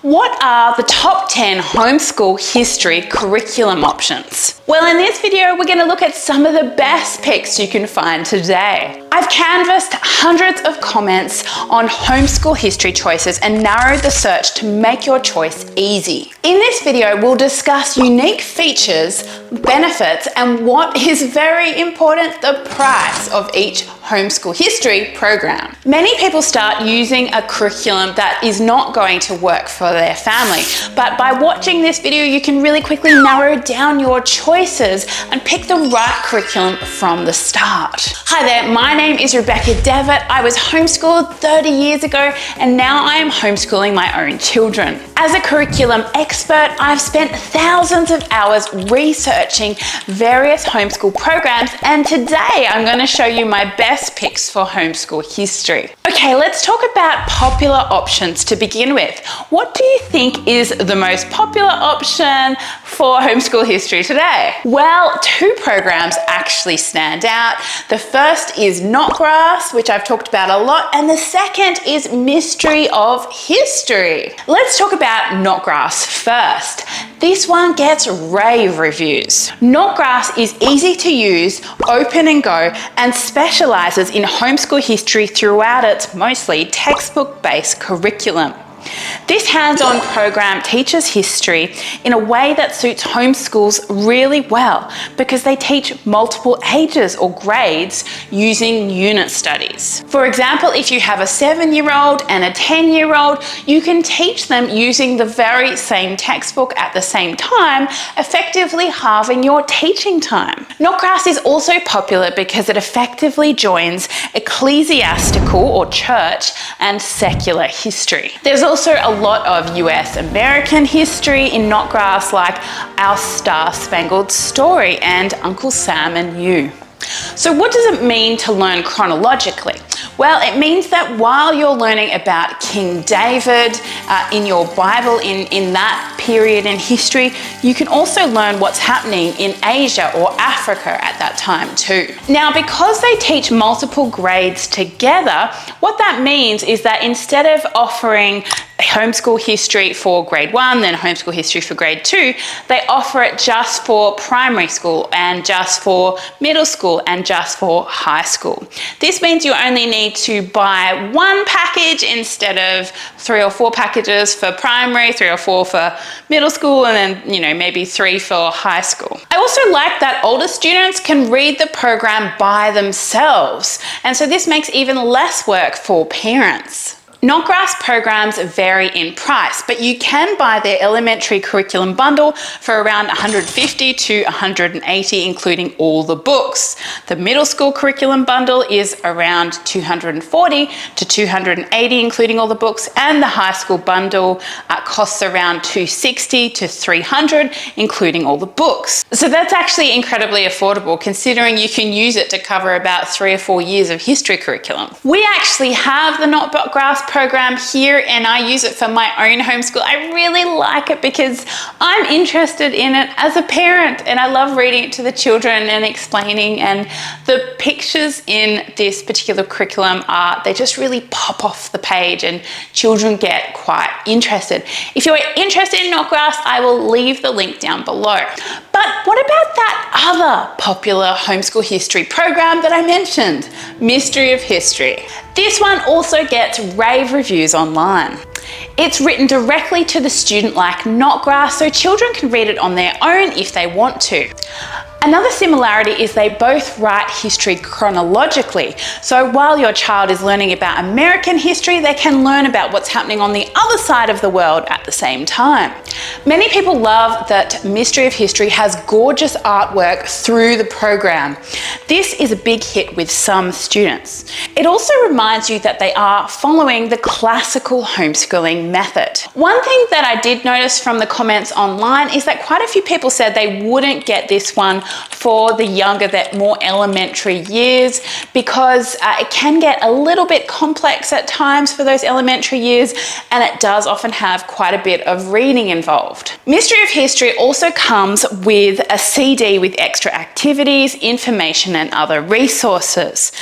What are the top 10 homeschool history curriculum options? Well, in this video, we're going to look at some of the best picks you can find today. I've canvassed hundreds of comments on homeschool history choices and narrowed the search to make your choice easy. In this video, we'll discuss unique features, benefits, and what is very important, the price of each homeschool history program. Many people start using a curriculum that is not going to work for their family, but by watching this video, you can really quickly narrow down your choices and pick the right curriculum from the start. Hi there, my name is Rebecca Devitt. I was homeschooled 30 years ago, and now I am homeschooling my own children. As a curriculum expert, I've spent thousands of hours researching various homeschool programs, and today I'm going to show you my best picks for homeschool history. Okay, let's talk about popular options to begin with. What do you think is the most popular option for homeschool history today? Well, two programs actually stand out. The first is Notgrass, which I've talked about a lot, and the second is Mystery of History. Let's talk about Notgrass first. This one gets rave reviews. Notgrass is easy to use, open and go, and specializes in homeschool history throughout its mostly textbook-based curriculum. This hands-on program teaches history in a way that suits homeschools really well because they teach multiple ages or grades using unit studies. For example, if you have a 7-year-old and a 10-year-old, you can teach them using the very same textbook at the same time, effectively halving your teaching time. Notgrass is also popular because it effectively joins ecclesiastical or church and secular history. There's also a lot of US American history in Notgrass, like Our Star-Spangled Story and Uncle Sam and You. So what does it mean to learn chronologically? Well, it means that while you're learning about King David in your Bible in that period in history, you can also learn what's happening in Asia or Africa at that time too. Now, because they teach multiple grades together, what that means is that instead of offering homeschool history for grade 1, then homeschool history for grade 2, they offer it just for primary school and just for middle school and just for high school. This means you only need to buy one package instead of 3 or 4 packages for primary, 3 or 4 for middle school, and then, maybe 3 for high school. I also like that older students can read the program by themselves, and so this makes even less work for parents. Notgrass programs vary in price, but you can buy their elementary curriculum bundle for around $150 to $180, including all the books. The middle school curriculum bundle is around $240 to $280, including all the books, and the high school bundle costs around $260 to $300, including all the books. So that's actually incredibly affordable, considering you can use it to cover about 3 or 4 years of history curriculum. We actually have the Notgrass program here, and I use it for my own homeschool. I really like it because I'm interested in it as a parent, and I love reading it to the children and explaining, and the pictures in this particular curriculum they just really pop off the page and children get quite interested. If you're interested in Notgrass, I will leave the link down below. But what about that other popular homeschool history program that I mentioned, Mystery of History? This one also gets rave reviews online. It's written directly to the student like Notgrass, so children can read it on their own if they want to. Another similarity is they both write history chronologically. So while your child is learning about American history, they can learn about what's happening on the other side of the world at the same time. Many people love that Mystery of History has gorgeous artwork through the program. This is a big hit with some students. It also reminds you that they are following the classical homeschooling method. One thing that I did notice from the comments online is that quite a few people said they wouldn't get this one for the younger, that more elementary years, because it can get a little bit complex at times for those elementary years, and it does often have quite a bit of reading involved. Mystery of History also comes with a CD with extra activities, information, and other resources.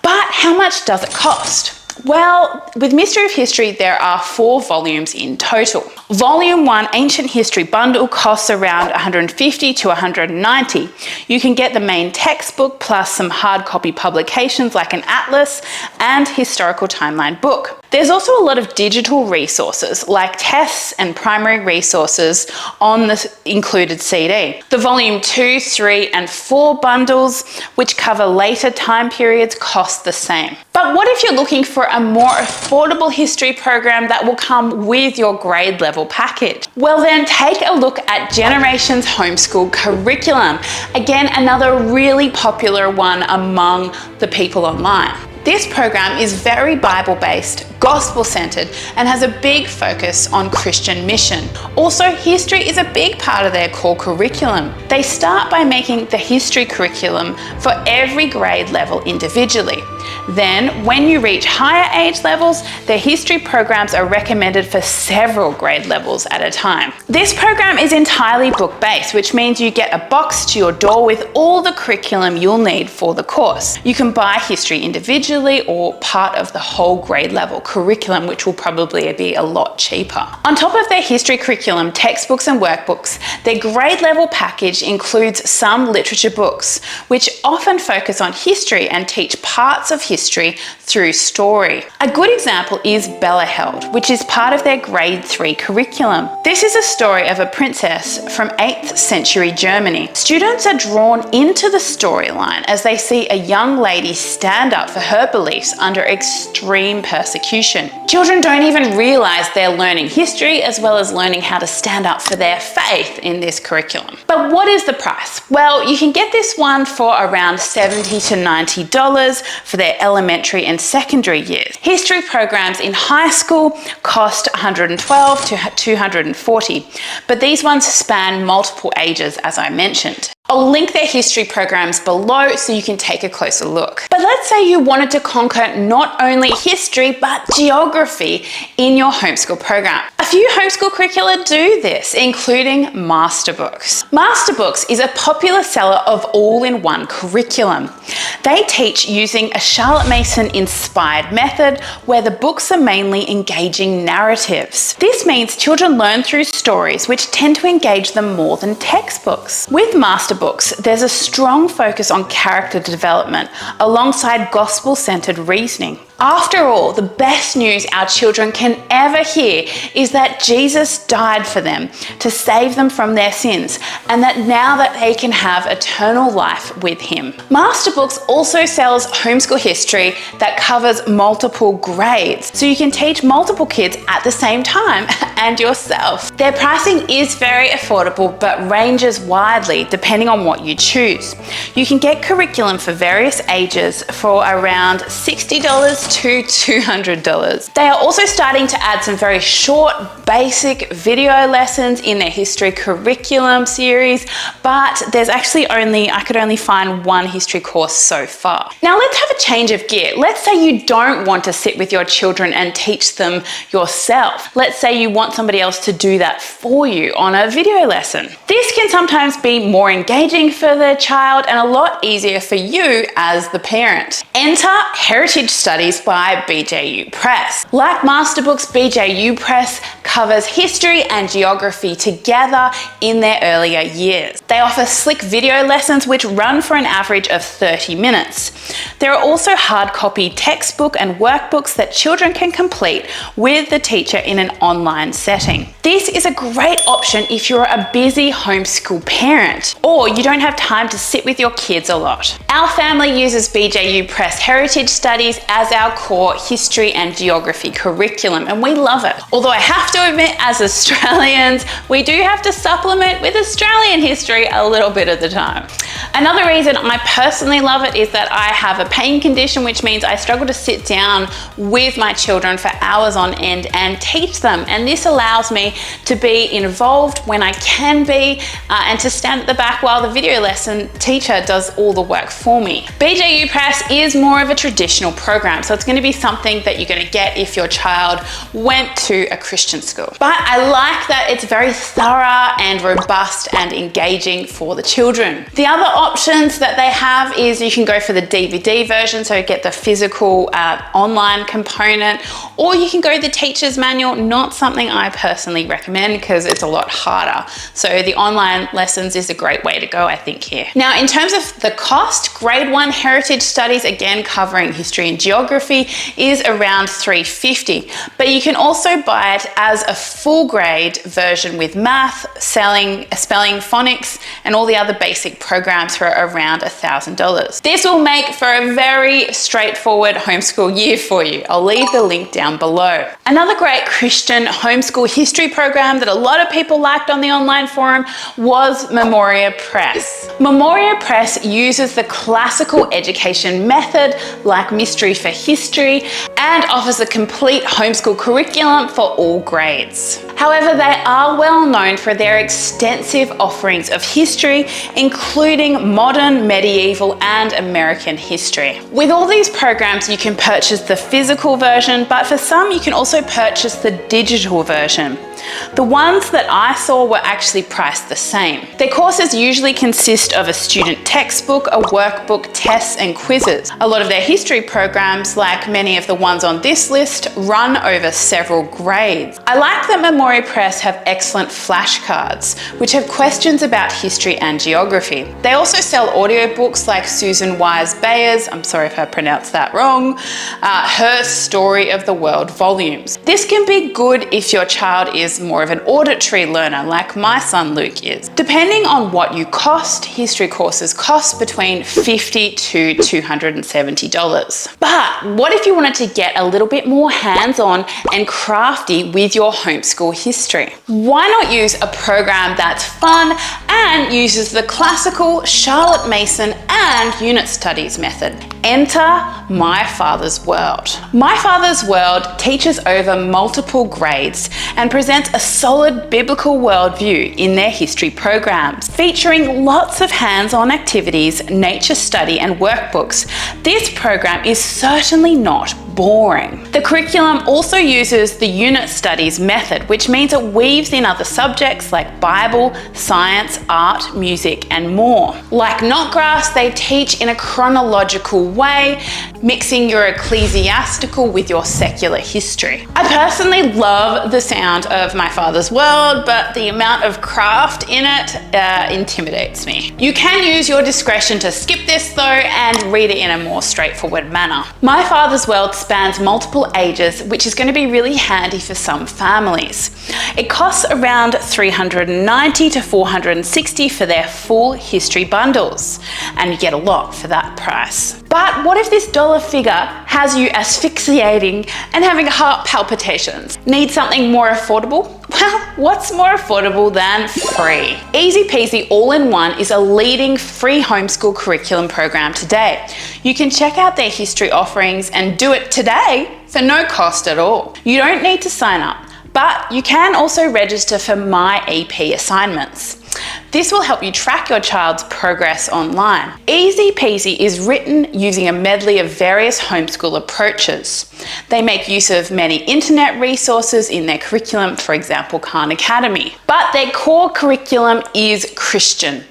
But how much does it cost? Well, with Mystery of History, there are 4 volumes in total. Volume 1, Ancient History Bundle, costs around $150 to $190. You can get the main textbook plus some hard copy publications like an atlas and historical timeline book. There's also a lot of digital resources like tests and primary resources on the included CD. The volume 2, 3 and 4 bundles, which cover later time periods, cost the same. But what if you're looking for a more affordable history program that will come with your grade level package? Well then, take a look at Generations Homeschool Curriculum. Again, another really popular one among the people online. This program is very Bible-based, gospel-centered, and has a big focus on Christian mission. Also, history is a big part of their core curriculum. They start by making the history curriculum for every grade level individually. Then, when you reach higher age levels, the history programs are recommended for several grade levels at a time. This program is entirely book-based, which means you get a box to your door with all the curriculum you'll need for the course. You can buy history individually or part of the whole grade level curriculum, which will probably be a lot cheaper. On top of their history curriculum, textbooks and workbooks, their grade level package includes some literature books, which often focus on history and teach parts of history through story. A good example is Belaheld, which is part of their grade 3 curriculum. This is a story of a princess from 8th century Germany. Students are drawn into the storyline as they see a young lady stand up for her beliefs under extreme persecution. Children don't even realize they're learning history as well as learning how to stand up for their faith in this curriculum. But what is the price? Well, you can get this one for around $70 to $90 for their elementary and secondary years. History programs in high school cost $112 to $240, but these ones span multiple ages, as I mentioned. I'll link their history programs below so you can take a closer look. But let's say you wanted to conquer not only history, but geography in your homeschool program. A few homeschool curricula do this, including Masterbooks. Masterbooks is a popular seller of all-in-one curriculum. They teach using a Charlotte Mason-inspired method where the books are mainly engaging narratives. This means children learn through stories which tend to engage them more than textbooks. With Masterbooks, there's a strong focus on character development alongside gospel-centered reasoning. After all, the best news our children can ever hear is that Jesus died for them to save them from their sins, and that now that they can have eternal life with him. Masterbooks also sells homeschool history that covers multiple grades, so you can teach multiple kids at the same time and yourself. Their pricing is very affordable but ranges widely depending on what you choose. You can get curriculum for various ages for around $60 to $200. They are also starting to add some very short, basic video lessons in their history curriculum series, but there's actually I could only find one history course so far. Now let's have a change of gear. Let's say you don't want to sit with your children and teach them yourself. Let's say you want somebody else to do that for you on a video lesson. This can sometimes be more engaging for the child and a lot easier for you as the parent. Enter Heritage Studies by BJU Press. Like Masterbooks, BJU Press covers history and geography together in their earlier years. They offer slick video lessons which run for an average of 30 minutes. There are also hard copy textbook and workbooks that children can complete with the teacher in an online setting. This is a great option if you're a busy homeschool parent or you don't have time to sit with your kids a lot. Our family uses BJU Press Heritage Studies as our core history and geography curriculum, and we love it. Although I have to admit, as Australians, we do have to supplement with Australian history a little bit at the time. Another reason I personally love it is that I have a pain condition, which means I struggle to sit down with my children for hours on end and teach them. And this allows me to be involved when I can be and to stand at the back while the video lesson teacher does all the work for me. BJU Press is more of a traditional program, so it's going to be something that you're going to get if your child went to a Christian school. But I like that it's very thorough and robust and engaging engaging for the children. The other options that they have is you can go for the DVD version, so get the physical online component, or you can go the teacher's manual, not something I personally recommend because it's a lot harder. So the online lessons is a great way to go, I think, here. Now, in terms of the cost, grade 1 heritage studies, again covering history and geography, is around $350, but you can also buy it as a full grade version with math, spelling, phonics, and all the other basic programs for around $1,000. This will make for a very straightforward homeschool year for you. I'll leave the link down below. Another great Christian homeschool history program that a lot of people liked on the online forum was Memoria Press. Memoria Press uses the classical education method like Mystery for History and offers a complete homeschool curriculum for all grades. However, they are well known for their extensive offerings of history, including modern, medieval, and American history. With all these programs, you can purchase the physical version, but for some, you can also purchase the digital version. The ones that I saw were actually priced the same. Their courses usually consist of a student textbook, a workbook, tests, and quizzes. A lot of their history programs, like many of the ones on this list, run over several grades. I like that Memoria Press have excellent flashcards, which have questions about history and geography. They also sell audiobooks like Susan Wise Bayer's, I'm sorry if I pronounced that wrong, her Story of the World volumes. This can be good if your child is more of an auditory learner like my son Luke is. Depending on what you cost, history courses cost between $50 to $270. But what if you wanted to get a little bit more hands-on and crafty with your homeschool history? Why not use a program that's fun and uses the classical Charlotte Mason and unit studies method? Enter My Father's World. My Father's World teaches over multiple grades and presents a solid biblical worldview in their history programs, featuring lots of hands-on activities, nature study, and workbooks. This program is certainly not boring. The curriculum also uses the unit studies method, which means it weaves in other subjects like Bible, science, art, music, and more. Like Notgrass, they teach in a chronological way, mixing your ecclesiastical with your secular history. I personally love the sound of My Father's World, but the amount of craft in it intimidates me. You can use your discretion to skip this though and read it in a more straightforward manner. My Father's World spans multiple ages, which is going to be really handy for some families. It costs around $390 to $460 for their full history bundles, and you get a lot for that price. But what if this dollar figure has you asphyxiating and having heart palpitations? Need something more affordable? Well, what's more affordable than free? Easy Peasy All-in-One is a leading free homeschool curriculum program today. You can check out their history offerings and do it today for no cost at all. You don't need to sign up, but you can also register for My EP assignments. This will help you track your child's progress online. Easy Peasy is written using a medley of various homeschool approaches. They make use of many internet resources in their curriculum, for example, Khan Academy. But their core curriculum is Christian.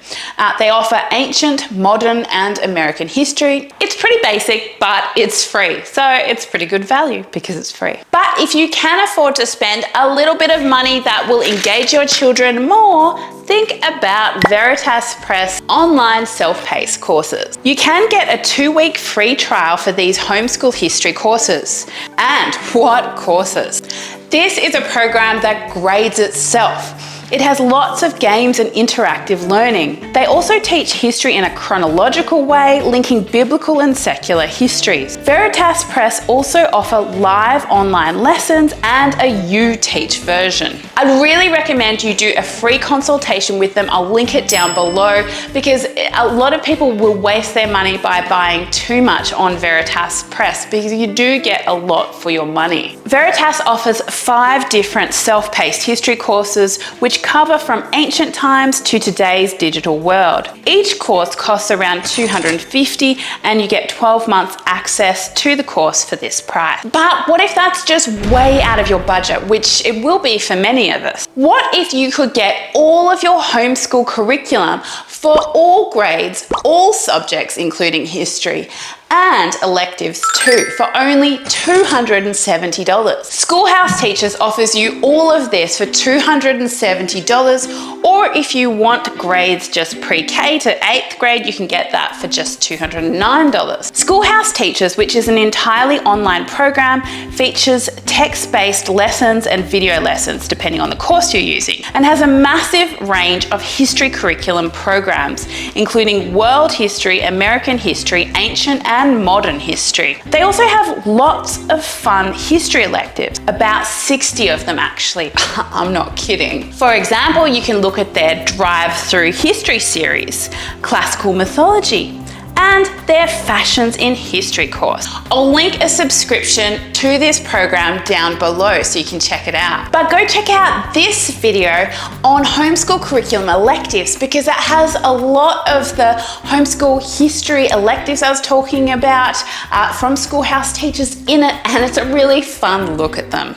They offer ancient, modern, and American history. It's pretty basic, but it's free. So it's pretty good value because it's free. But if you can afford to spend a little bit of money that will engage your children more, think about Veritas Press online self-paced courses. You can get a 2-week free trial for these homeschool history courses. And what courses? This is a program that grades itself. It has lots of games and interactive learning. They also teach history in a chronological way, linking biblical and secular histories. Veritas Press also offer live online lessons and a You Teach version. I'd really recommend you do a free consultation with them. I'll link it down below because a lot of people will waste their money by buying too much on Veritas Press because you do get a lot for your money. Veritas offers 5 different self-paced history courses which cover from ancient times to today's digital world. Each course costs around $250 and you get 12 months access to the course for this price. But what if that's just way out of your budget, which it will be for many of us? What if you could get all of your homeschool curriculum for all grades, all subjects, including history, and electives too, for only $270. Schoolhouse Teachers offers you all of this for $270, or if you want grades just pre-K to 8th grade, you can get that for just $209. Schoolhouse Teachers, which is an entirely online program, features text-based lessons and video lessons depending on the course you're using, and has a massive range of history curriculum programs, including world history, American history, ancient and modern history. They also have lots of fun history electives, about 60 of them actually. I'm not kidding. For example, you can look at their drive-through history series, classical mythology, and their Fashions in History course. I'll link a subscription to this program down below so you can check it out. But go check out this video on homeschool curriculum electives because it has a lot of the homeschool history electives I was talking about from Schoolhouse Teachers in it, and it's a really fun look at them.